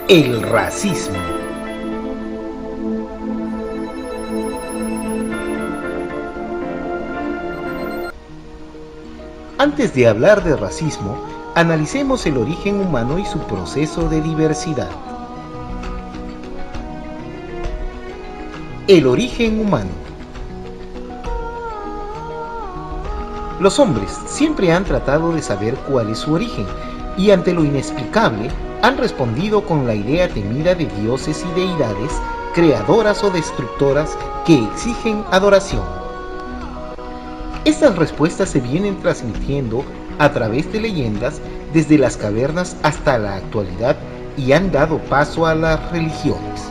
El racismo. Antes de hablar de racismo, analicemos el origen humano y su proceso de diversidad. El origen humano. Los hombres siempre han tratado de saber cuál es su origen y ante lo inexplicable han respondido con la idea temida de dioses y deidades, creadoras o destructoras que exigen adoración. Estas respuestas se vienen transmitiendo a través de leyendas desde las cavernas hasta la actualidad y han dado paso a las religiones.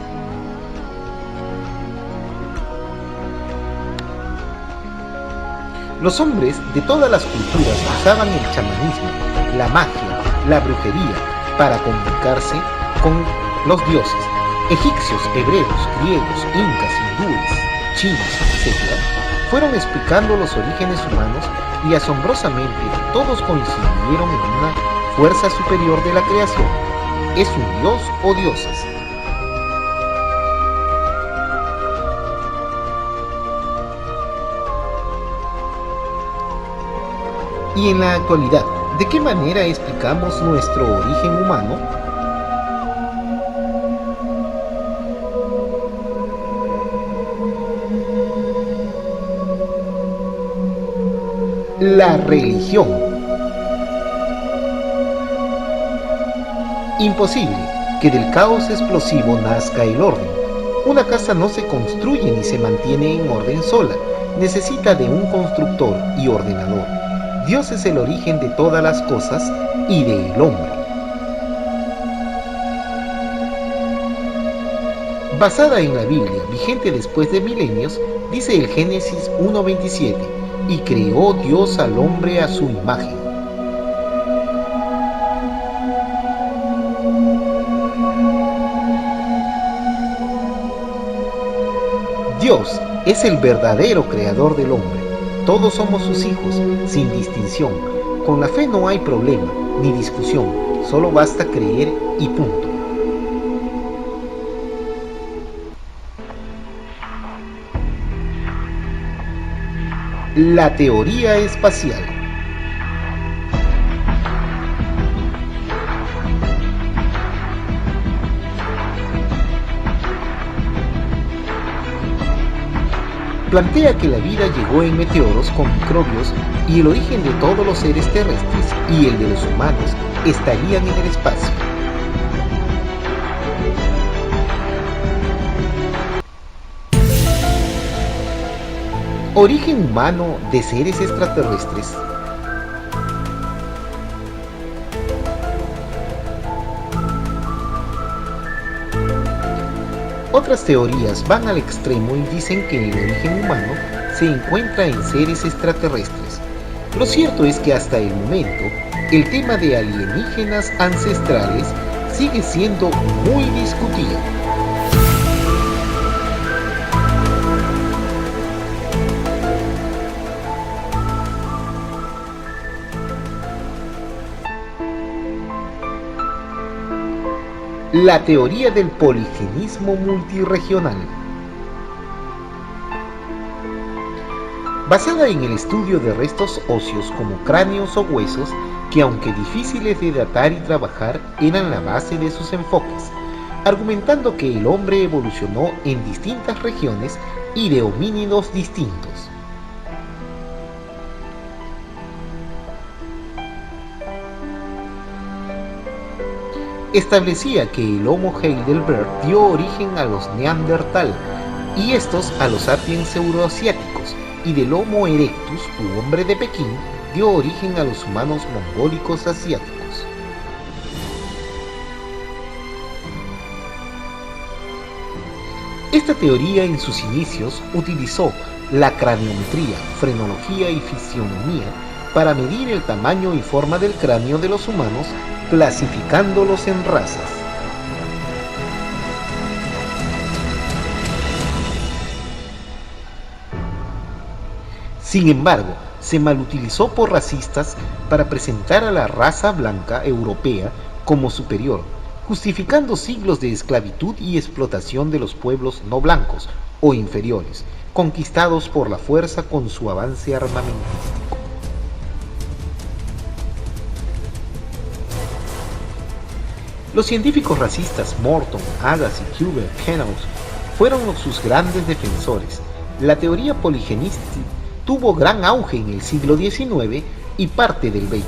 Los hombres de todas las culturas usaban el chamanismo, la magia, la brujería para comunicarse con los dioses. Egipcios, hebreos, griegos, incas, hindúes, chinos, etc. fueron explicando los orígenes humanos y asombrosamente todos coincidieron en una fuerza superior de la creación. Es un dios o dioses. Y en la actualidad, ¿de qué manera explicamos nuestro origen humano? La religión. Imposible que del caos explosivo nazca el orden. Una casa no se construye ni se mantiene en orden sola, necesita de un constructor y ordenador. Dios es el origen de todas las cosas y del hombre. Basada en la Biblia, vigente después de milenios, dice el Génesis 1:27, y creó Dios al hombre a su imagen. Dios es el verdadero creador del hombre. Todos somos sus hijos, sin distinción. Con la fe no hay problema, ni discusión, solo basta creer y punto. La teoría espacial. Plantea que la vida llegó en meteoros con microbios y el origen de todos los seres terrestres y el de los humanos estarían en el espacio. Origen humano de seres extraterrestres. Otras teorías van al extremo y dicen que el origen humano se encuentra en seres extraterrestres. Lo cierto es que hasta el momento, el tema de alienígenas ancestrales sigue siendo muy discutido. La teoría del poligenismo multirregional. Basada en el estudio de restos óseos como cráneos o huesos, que aunque difíciles de datar y trabajar, eran la base de sus enfoques, argumentando que el hombre evolucionó en distintas regiones y de homínidos distintos. Establecía que el Homo heidelberg dio origen a los Neandertal y estos a los sapiens euroasiáticos, y del Homo erectus, u hombre de Pekín, dio origen a los humanos mongólicos asiáticos. Esta teoría en sus inicios utilizó la craniometría, frenología y fisionomía para medir el tamaño y forma del cráneo de los humanos, clasificándolos en razas. Sin embargo, se malutilizó por racistas para presentar a la raza blanca europea como superior, justificando siglos de esclavitud y explotación de los pueblos no blancos o inferiores, conquistados por la fuerza con su avance armamentístico. Los científicos racistas Morton, Agassi, Huber, Knaus fueron sus grandes defensores. La teoría poligenista tuvo gran auge en el siglo XIX y parte del XX,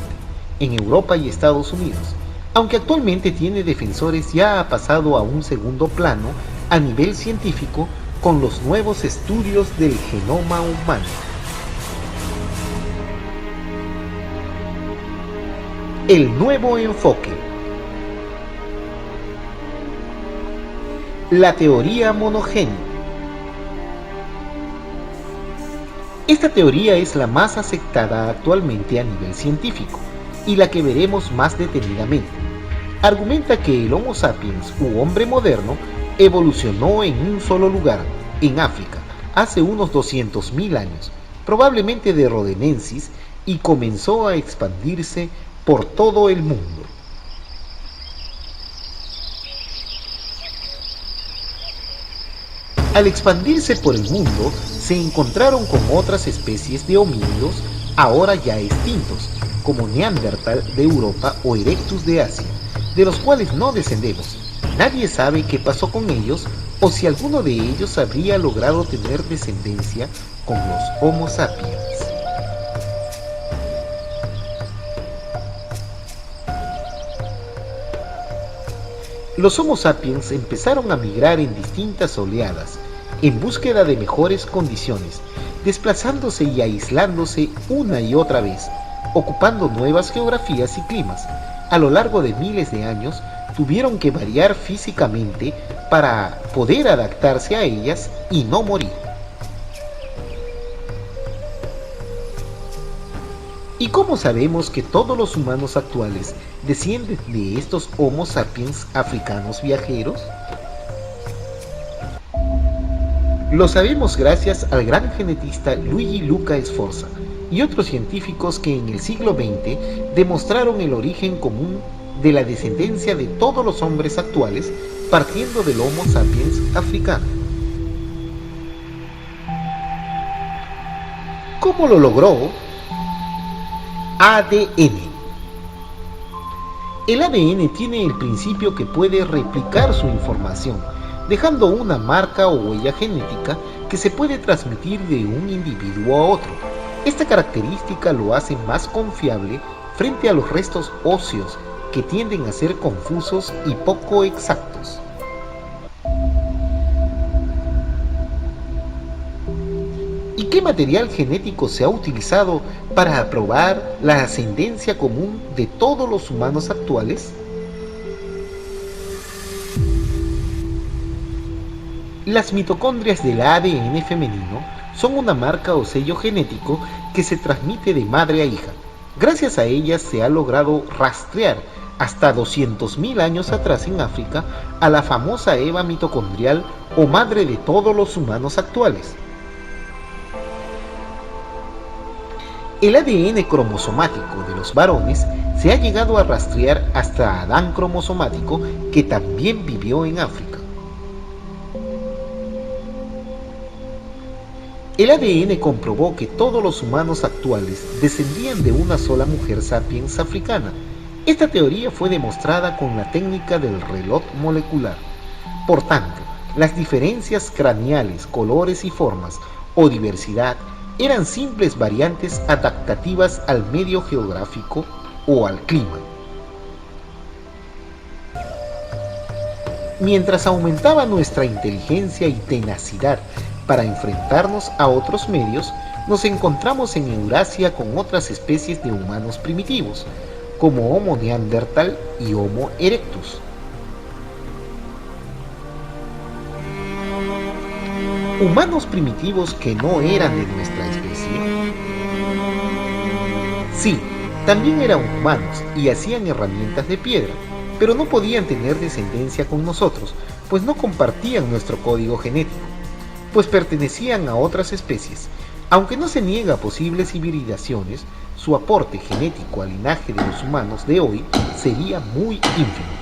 en Europa y Estados Unidos. Aunque actualmente tiene defensores, ya ha pasado a un segundo plano a nivel científico con los nuevos estudios del genoma humano. El nuevo enfoque. La teoría monogénica. Esta teoría es la más aceptada actualmente a nivel científico y la que veremos más detenidamente. Argumenta que el Homo sapiens u hombre moderno evolucionó en un solo lugar, en África, hace unos 200.000 años, probablemente de Rhodenensis, y comenzó a expandirse por todo el mundo. Al expandirse por el mundo, se encontraron con otras especies de homínidos ahora ya extintos, como Neandertal de Europa o Erectus de Asia, de los cuales no descendemos. Nadie sabe qué pasó con ellos o si alguno de ellos habría logrado tener descendencia con los Homo sapiens. Los Homo sapiens empezaron a migrar en distintas oleadas, en búsqueda de mejores condiciones, desplazándose y aislándose una y otra vez, ocupando nuevas geografías y climas. A lo largo de miles de años, tuvieron que variar físicamente para poder adaptarse a ellas y no morir. ¿Y cómo sabemos que todos los humanos actuales descienden de estos Homo sapiens africanos viajeros? Lo sabemos gracias al gran genetista Luigi Luca Sforza y otros científicos que en el siglo XX demostraron el origen común de la descendencia de todos los hombres actuales partiendo del Homo sapiens africano. ¿Cómo lo logró? ADN. El ADN tiene el principio que puede replicar su información, dejando una marca o huella genética que se puede transmitir de un individuo a otro. Esta característica lo hace más confiable frente a los restos óseos que tienden a ser confusos y poco exactos. ¿Y qué material genético se ha utilizado para probar la ascendencia común de todos los humanos actuales? Las mitocondrias del ADN femenino son una marca o sello genético que se transmite de madre a hija. Gracias a ellas se ha logrado rastrear hasta 200.000 años atrás en África a la famosa Eva mitocondrial o madre de todos los humanos actuales. El ADN cromosomático de los varones se ha llegado a rastrear hasta Adán cromosomático, que también vivió en África. El ADN comprobó que todos los humanos actuales descendían de una sola mujer sapiens africana. Esta teoría fue demostrada con la técnica del reloj molecular. Por tanto, las diferencias craneales, colores y formas, o diversidad, eran simples variantes adaptativas al medio geográfico o al clima. Mientras aumentaba nuestra inteligencia y tenacidad para enfrentarnos a otros medios, nos encontramos en Eurasia con otras especies de humanos primitivos, como Homo neandertal y Homo erectus. ¿Humanos primitivos que no eran de nuestra especie? Sí, también eran humanos y hacían herramientas de piedra, pero no podían tener descendencia con nosotros, pues no compartían nuestro código genético, pues pertenecían a otras especies. Aunque no se niega posibles hibridaciones, su aporte genético al linaje de los humanos de hoy sería muy ínfimo.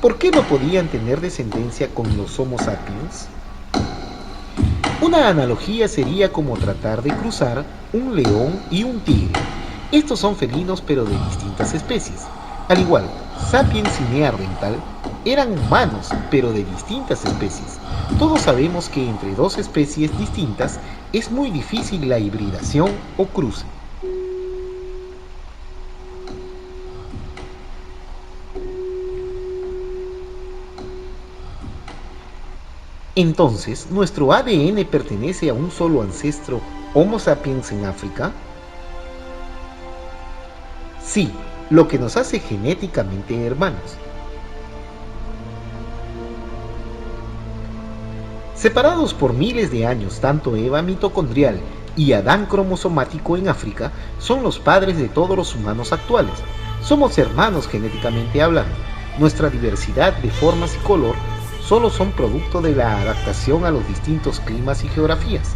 ¿Por qué no podían tener descendencia con los Homo sapiens? Una analogía sería como tratar de cruzar un león y un tigre. Estos son felinos pero de distintas especies. Al igual, Sapiens y Neandertal eran humanos pero de distintas especies. Todos sabemos que entre dos especies distintas es muy difícil la hibridación o cruce. Entonces, ¿nuestro ADN pertenece a un solo ancestro Homo sapiens en África? Sí, lo que nos hace genéticamente hermanos. Separados por miles de años, tanto Eva mitocondrial y Adán cromosomático en África son los padres de todos los humanos actuales. Somos hermanos genéticamente hablando. Nuestra diversidad de formas y color solo son producto de la adaptación a los distintos climas y geografías.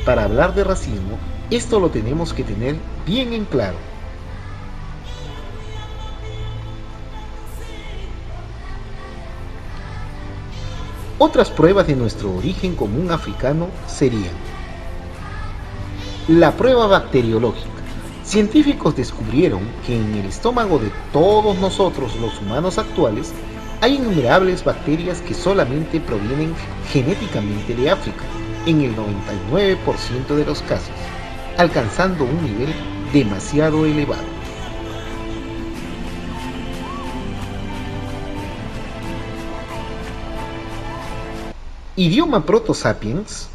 Para hablar de racismo, esto lo tenemos que tener bien en claro. Otras pruebas de nuestro origen común africano serían la prueba bacteriológica. Científicos descubrieron que en el estómago de todos nosotros los humanos actuales hay innumerables bacterias que solamente provienen genéticamente de África, en el 99% de los casos, alcanzando un nivel demasiado elevado. Idioma proto-sapiens.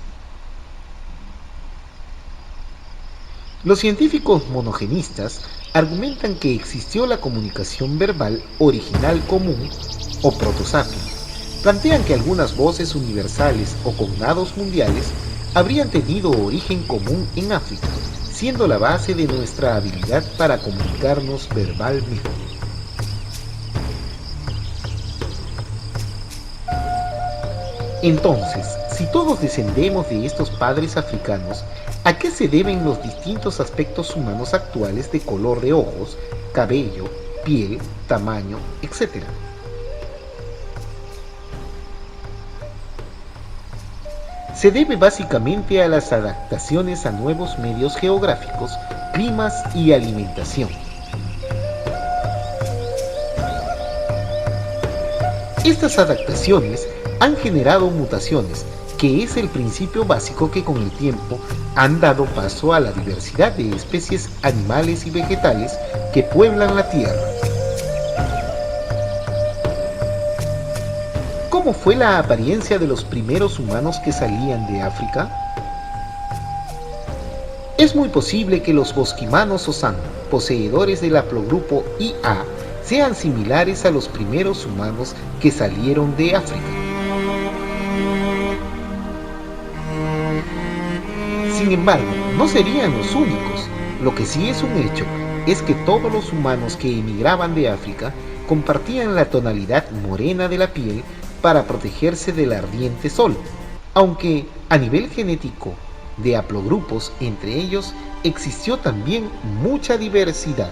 Los científicos monogenistas argumentan que existió la comunicación verbal original común o proto-sapiens. Plantean que algunas voces universales o cognados mundiales habrían tenido origen común en África, siendo la base de nuestra habilidad para comunicarnos verbalmente. Entonces, si todos descendemos de estos padres africanos, ¿a qué se deben los distintos aspectos humanos actuales de color de ojos, cabello, piel, tamaño, etc.? Se debe básicamente a las adaptaciones a nuevos medios geográficos, climas y alimentación. Estas adaptaciones han generado mutaciones, que es el principio básico que con el tiempo han dado paso a la diversidad de especies animales y vegetales que pueblan la Tierra. ¿Cómo fue la apariencia de los primeros humanos que salían de África? Es muy posible que los bosquimanos Osan, poseedores del haplogrupo IA, sean similares a los primeros humanos que salieron de África. Sin embargo, no serían los únicos. Lo que sí es un hecho es que todos los humanos que emigraban de África compartían la tonalidad morena de la piel para protegerse del ardiente sol, aunque a nivel genético de haplogrupos entre ellos existió también mucha diversidad.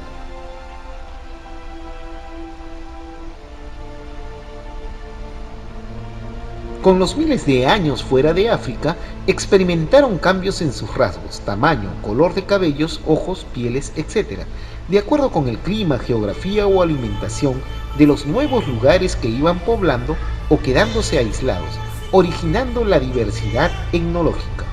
Con los miles de años fuera de África, experimentaron cambios en sus rasgos, tamaño, color de cabellos, ojos, pieles, etc., de acuerdo con el clima, geografía o alimentación de los nuevos lugares que iban poblando o quedándose aislados, originando la diversidad etnológica.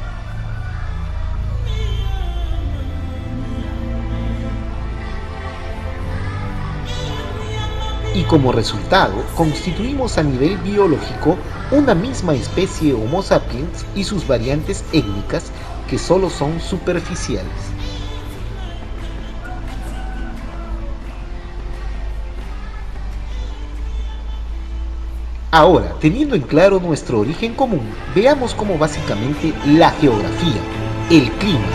Y como resultado, constituimos a nivel biológico una misma especie Homo sapiens y sus variantes étnicas que solo son superficiales. Ahora, teniendo en claro nuestro origen común, veamos cómo básicamente la geografía, el clima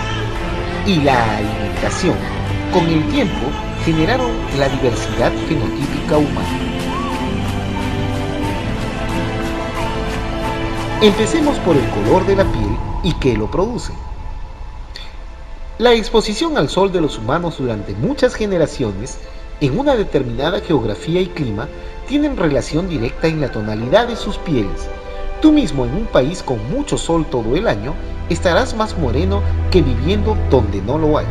y la alimentación, con el tiempo, generaron la diversidad fenotípica humana. Empecemos por el color de la piel y qué lo produce. La exposición al sol de los humanos durante muchas generaciones en una determinada geografía y clima tienen relación directa en la tonalidad de sus pieles. Tú mismo en un país con mucho sol todo el año estarás más moreno que viviendo donde no lo hay.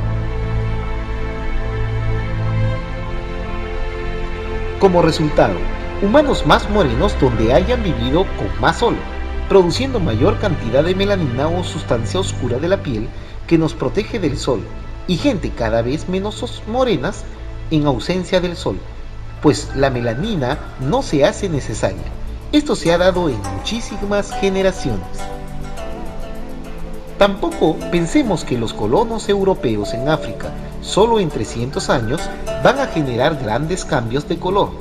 Como resultado, humanos más morenos donde hayan vivido con más sol, produciendo mayor cantidad de melanina o sustancia oscura de la piel que nos protege del sol, y gente cada vez menos morenas en ausencia del sol, pues la melanina no se hace necesaria. Esto se ha dado en muchísimas generaciones. Tampoco pensemos que los colonos europeos en África, solo en 300 años, van a generar grandes cambios de color.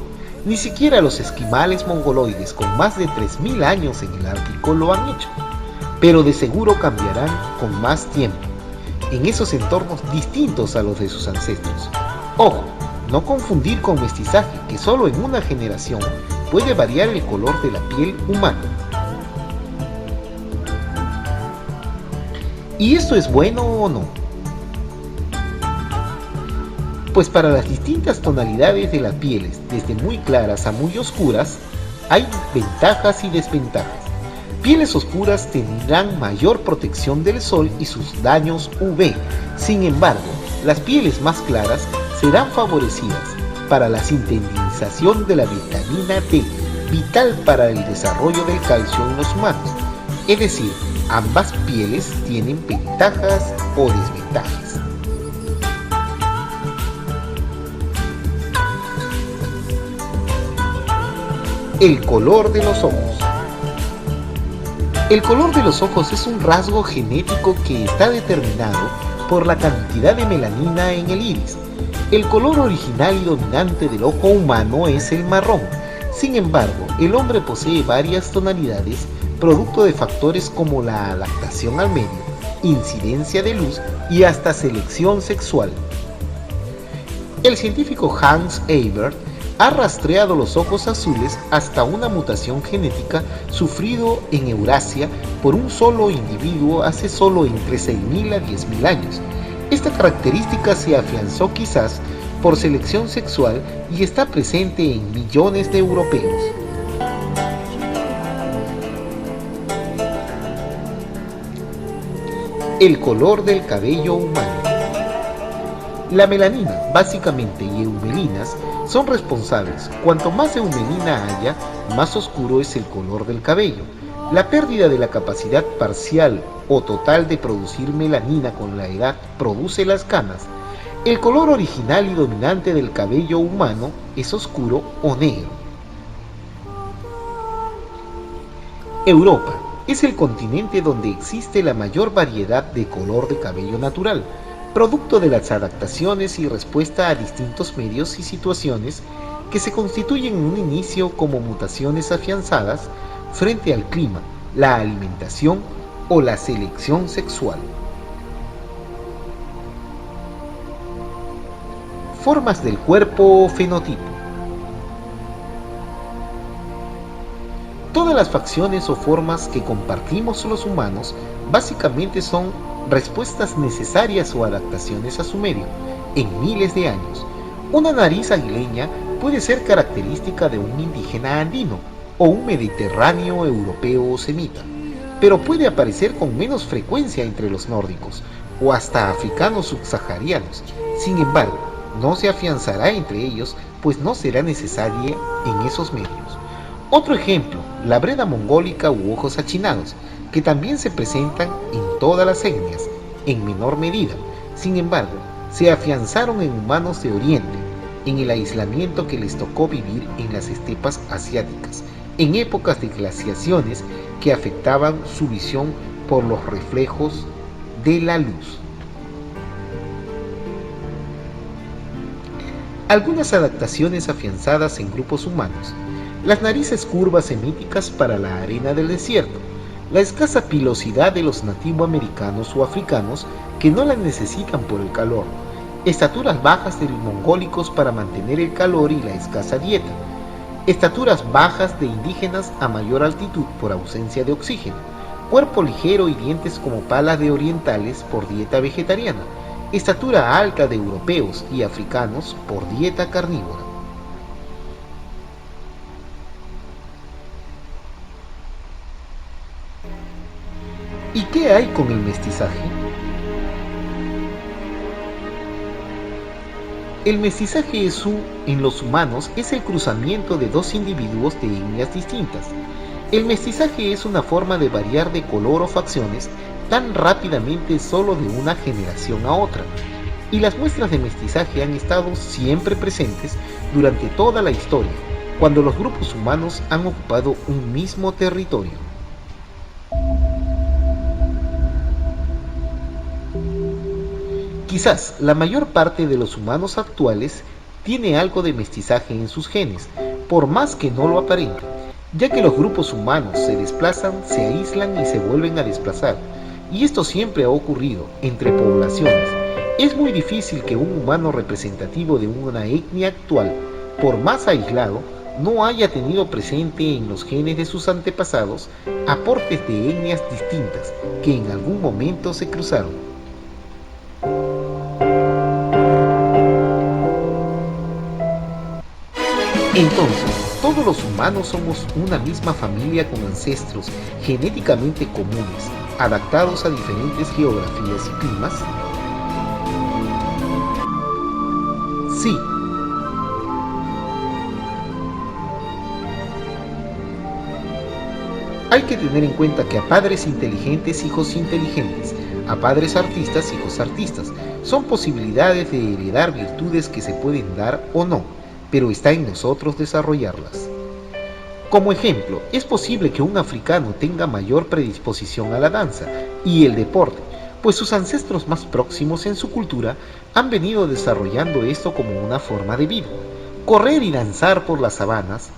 Ni siquiera los esquimales mongoloides con más de 3000 años en el Ártico lo han hecho, pero de seguro cambiarán con más tiempo, en esos entornos distintos a los de sus ancestros. Ojo, no confundir con mestizaje, que solo en una generación puede variar el color de la piel humana. ¿Y esto es bueno o no? Pues para las distintas tonalidades de las pieles, desde muy claras a muy oscuras, hay ventajas y desventajas. Pieles oscuras tendrán mayor protección del sol y sus daños UV. Sin embargo, las pieles más claras serán favorecidas para la sintetización de la vitamina D, vital para el desarrollo del calcio en los humanos. Es decir, ambas pieles tienen ventajas o desventajas. El color de los ojos. El color de los ojos es un rasgo genético que está determinado por la cantidad de melanina en el iris. El color original y dominante del ojo humano es el marrón. Sin embargo, el hombre posee varias tonalidades producto de factores como la adaptación al medio, incidencia de luz y hasta selección sexual. El científico Hans Ebert ha rastreado los ojos azules hasta una mutación genética sufrido en Eurasia por un solo individuo hace solo entre 6.000 a 10.000 años. Esta característica se afianzó quizás por selección sexual y está presente en millones de europeos. El color del cabello humano. La melanina, básicamente, y eumelinas son responsables. Cuanto más eumelina haya, más oscuro es el color del cabello. La pérdida de la capacidad parcial o total de producir melanina con la edad produce las canas. El color original y dominante del cabello humano es oscuro o negro. Europa es el continente donde existe la mayor variedad de color de cabello natural, producto de las adaptaciones y respuesta a distintos medios y situaciones que se constituyen en un inicio como mutaciones afianzadas frente al clima, la alimentación o la selección sexual. Formas del cuerpo o fenotipo. Todas las facciones o formas que compartimos los humanos básicamente son respuestas necesarias o adaptaciones a su medio en miles de años. Una nariz aguileña puede ser característica de un indígena andino o un mediterráneo europeo o semita, pero puede aparecer con menos frecuencia entre los nórdicos o hasta africanos subsaharianos. Sin embargo, no se afianzará entre ellos, pues no será necesaria en esos medios. Otro ejemplo, la breda mongólica u ojos achinados, que también se presentan en todas las etnias, en menor medida. Sin embargo, se afianzaron en humanos de Oriente, en el aislamiento que les tocó vivir en las estepas asiáticas, en épocas de glaciaciones que afectaban su visión por los reflejos de la luz. Algunas adaptaciones afianzadas en grupos humanos. Las narices curvas semíticas para la arena del desierto, la escasa pilosidad de los nativoamericanos o africanos que no la necesitan por el calor, estaturas bajas de los mongólicos para mantener el calor y la escasa dieta, estaturas bajas de indígenas a mayor altitud por ausencia de oxígeno, cuerpo ligero y dientes como palas de orientales por dieta vegetariana, estatura alta de europeos y africanos por dieta carnívora. qué hay con el mestizaje? El mestizaje en los humanos es el cruzamiento de dos individuos de etnias distintas. El mestizaje es una forma de variar de color o facciones tan rápidamente solo de una generación a otra. Y las muestras de mestizaje han estado siempre presentes durante toda la historia, cuando los grupos humanos han ocupado un mismo territorio. Quizás la mayor parte de los humanos actuales tiene algo de mestizaje en sus genes, por más que no lo aparenten, ya que los grupos humanos se desplazan, se aíslan y se vuelven a desplazar, y esto siempre ha ocurrido entre poblaciones. Es muy difícil que un humano representativo de una etnia actual, por más aislado, no haya tenido presente en los genes de sus antepasados aportes de etnias distintas que en algún momento se cruzaron. Entonces, todos los humanos somos una misma familia con ancestros genéticamente comunes, adaptados a diferentes geografías y climas. Sí. Hay que tener en cuenta que a padres inteligentes, hijos inteligentes, a padres artistas, hijos artistas, son posibilidades de heredar virtudes que se pueden dar o no, pero está en nosotros desarrollarlas. Como ejemplo, es posible que un africano tenga mayor predisposición a la danza y el deporte, pues sus ancestros más próximos en su cultura han venido desarrollando esto como una forma de vida. Correr y danzar por las sabanas.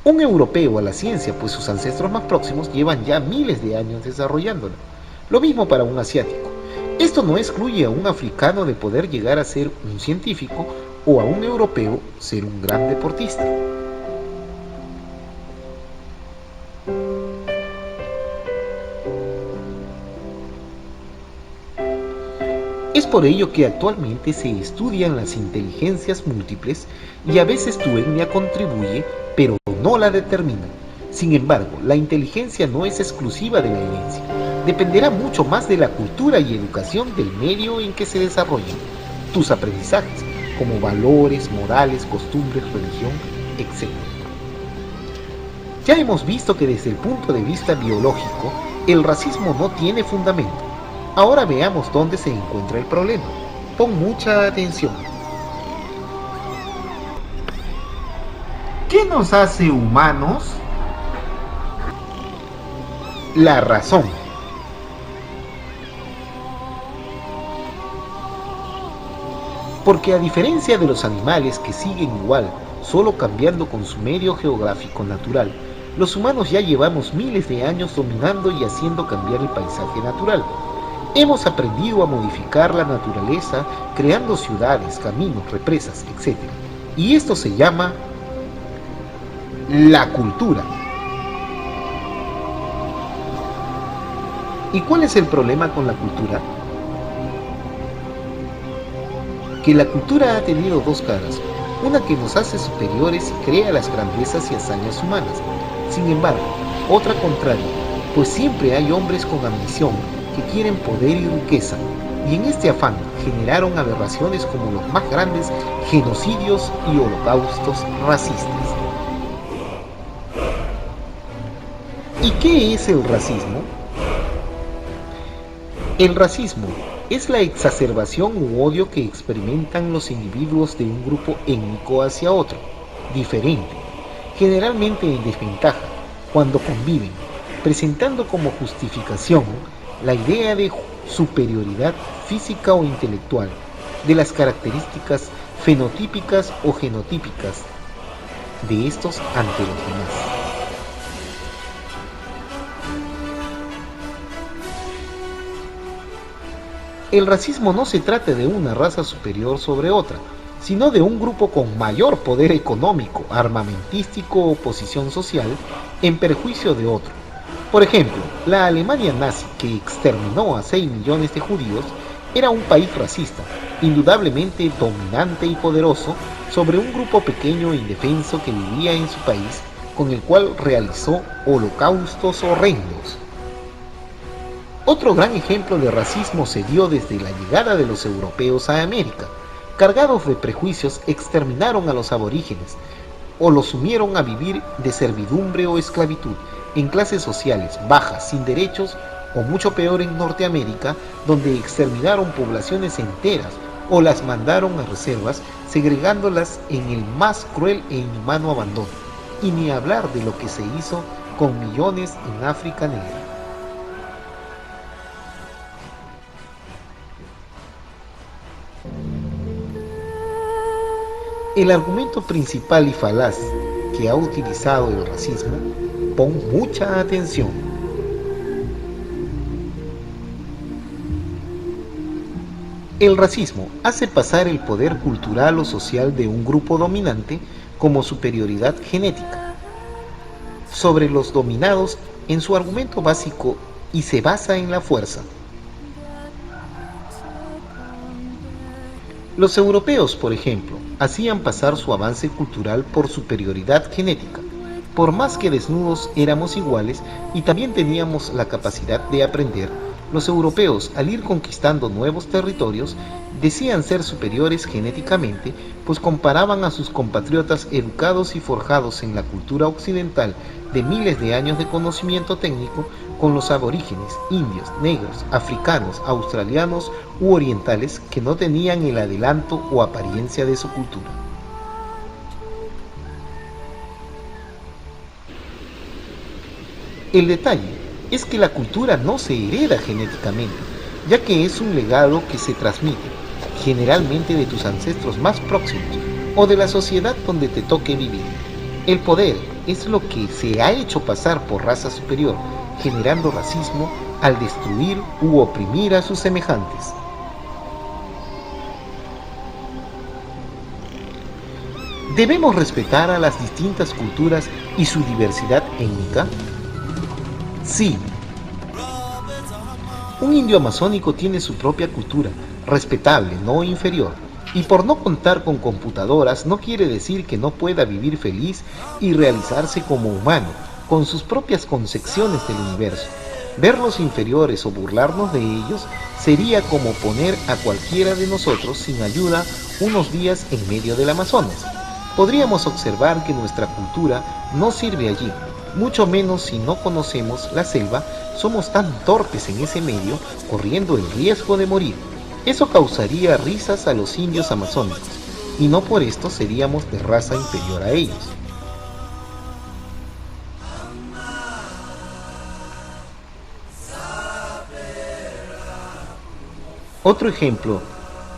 Un europeo a la ciencia, pues sus ancestros más próximos llevan ya miles de años desarrollándola. Lo mismo para un asiático. Esto no excluye a un africano de poder llegar a ser un científico o a un europeo ser un gran deportista. Es por ello que actualmente se estudian las inteligencias múltiples y a veces tu etnia contribuye, pero no la determina. Sin embargo, la inteligencia no es exclusiva de la herencia. Dependerá mucho más de la cultura y educación del medio en que se desarrollen tus aprendizajes, como valores, morales, costumbres, religión, etc. Ya hemos visto que desde el punto de vista biológico, el racismo no tiene fundamento. Ahora veamos dónde se encuentra el problema. Pon mucha atención. ¿Qué nos hace humanos? La razón. Porque a diferencia de los animales que siguen igual, solo cambiando con su medio geográfico natural, los humanos ya llevamos miles de años dominando y haciendo cambiar el paisaje natural. Hemos aprendido a modificar la naturaleza, creando ciudades, caminos, represas, etc. Y esto se llama la cultura. ¿Y cuál es el problema con la cultura? Que la cultura ha tenido dos caras, una que nos hace superiores y crea las grandezas y hazañas humanas. Sin embargo, otra contraria, pues siempre hay hombres con ambición que quieren poder y riqueza, y en este afán generaron aberraciones como los más grandes genocidios y holocaustos racistas. ¿Y qué es el racismo? El racismo es la exacerbación u odio que experimentan los individuos de un grupo étnico hacia otro, diferente, generalmente en desventaja, cuando conviven, presentando como justificación la idea de superioridad física o intelectual, de las características fenotípicas o genotípicas de estos ante los demás. El racismo no se trata de una raza superior sobre otra, sino de un grupo con mayor poder económico, armamentístico o posición social en perjuicio de otro. Por ejemplo, la Alemania nazi, que exterminó a 6 millones de judíos, era un país racista, indudablemente dominante y poderoso sobre un grupo pequeño e indefenso que vivía en su país, con el cual realizó holocaustos horrendos. Otro gran ejemplo de racismo se dio desde la llegada de los europeos a América. Cargados de prejuicios, exterminaron a los aborígenes o los sumieron a vivir de servidumbre o esclavitud en clases sociales bajas, sin derechos, o mucho peor en Norteamérica, donde exterminaron poblaciones enteras o las mandaron a reservas, segregándolas en el más cruel e inhumano abandono. Y ni hablar de lo que se hizo con millones en África negra. El argumento principal y falaz que ha utilizado el racismo, pon mucha atención. El racismo hace pasar el poder cultural o social de un grupo dominante como superioridad genética sobre los dominados en su argumento básico y se basa en la fuerza. Los europeos, por ejemplo, hacían pasar su avance cultural por superioridad genética. Por más que desnudos éramos iguales y también teníamos la capacidad de aprender, los europeos, al ir conquistando nuevos territorios, decían ser superiores genéticamente, pues comparaban a sus compatriotas educados y forjados en la cultura occidental de miles de años de conocimiento técnico con los aborígenes, indios, negros, africanos, australianos u orientales que no tenían el adelanto o apariencia de su cultura. El detalle es que la cultura no se hereda genéticamente, ya que es un legado que se transmite, generalmente de tus ancestros más próximos o de la sociedad donde te toque vivir. El poder es lo que se ha hecho pasar por raza superior, generando racismo al destruir u oprimir a sus semejantes. ¿Debemos respetar a las distintas culturas y su diversidad étnica? Sí. Un indio amazónico tiene su propia cultura, respetable, no inferior, y por no contar con computadoras no quiere decir que no pueda vivir feliz y realizarse como humano, con sus propias concepciones del universo. Verlos inferiores o burlarnos de ellos sería como poner a cualquiera de nosotros sin ayuda unos días en medio del Amazonas. Podríamos observar que nuestra cultura no sirve allí, mucho menos si no conocemos la selva, somos tan torpes en ese medio, corriendo el riesgo de morir. Eso causaría risas a los indios amazónicos, y no por esto seríamos de raza inferior a ellos. Otro ejemplo,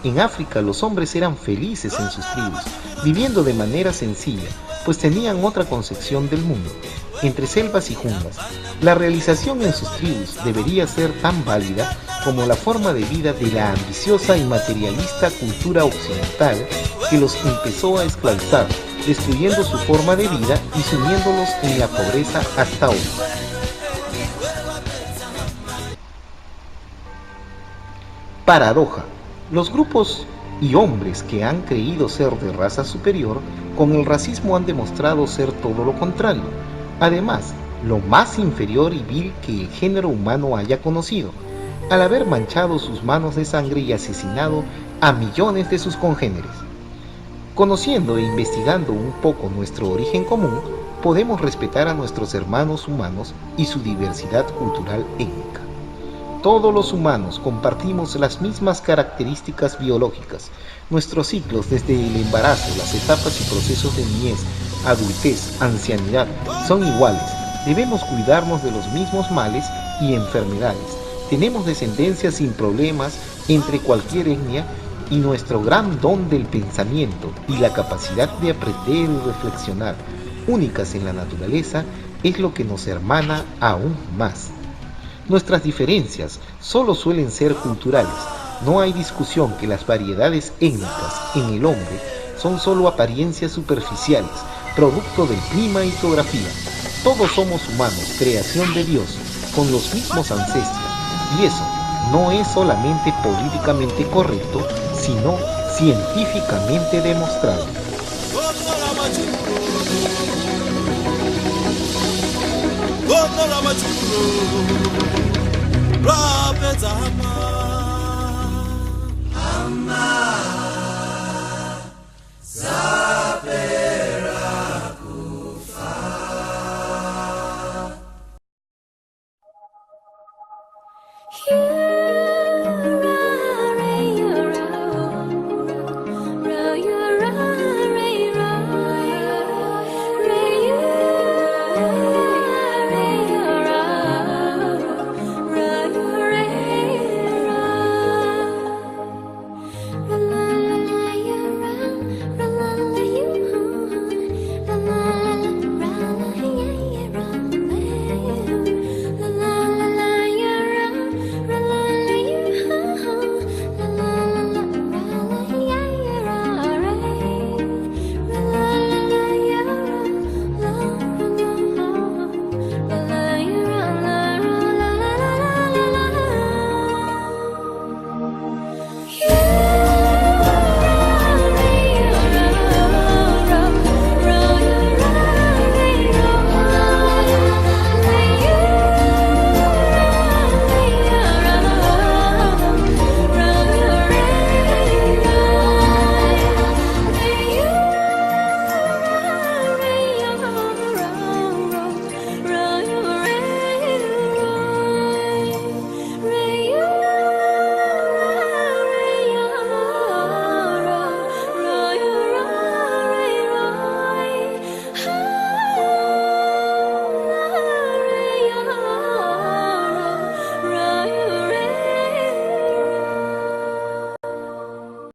en África los hombres eran felices en sus tribus, viviendo de manera sencilla, pues tenían otra concepción del mundo, entre selvas y junglas. La realización en sus tribus debería ser tan válida como la forma de vida de la ambiciosa y materialista cultura occidental que los empezó a esclavizar, destruyendo su forma de vida y sumiéndolos en la pobreza hasta hoy. Paradoja. Los grupos y hombres que han creído ser de raza superior, con el racismo han demostrado ser todo lo contrario. Además, lo más inferior y vil que el género humano haya conocido, al haber manchado sus manos de sangre y asesinado a millones de sus congéneres. Conociendo e investigando un poco nuestro origen común, podemos respetar a nuestros hermanos humanos y su diversidad cultural étnica. Todos los humanos compartimos las mismas características biológicas. Nuestros ciclos, desde el embarazo, las etapas y procesos de niñez, adultez, ancianidad, son iguales. Debemos cuidarnos de los mismos males y enfermedades. Tenemos descendencia sin problemas entre cualquier etnia y nuestro gran don del pensamiento y la capacidad de aprender y reflexionar, únicas en la naturaleza, es lo que nos hermana aún más. Nuestras diferencias solo suelen ser culturales. No hay discusión que las variedades étnicas en el hombre son solo apariencias superficiales, producto del clima y geografía. Todos somos humanos, creación de Dios, con los mismos ancestros, y eso no es solamente políticamente correcto, sino científicamente demostrado. lwapedza hama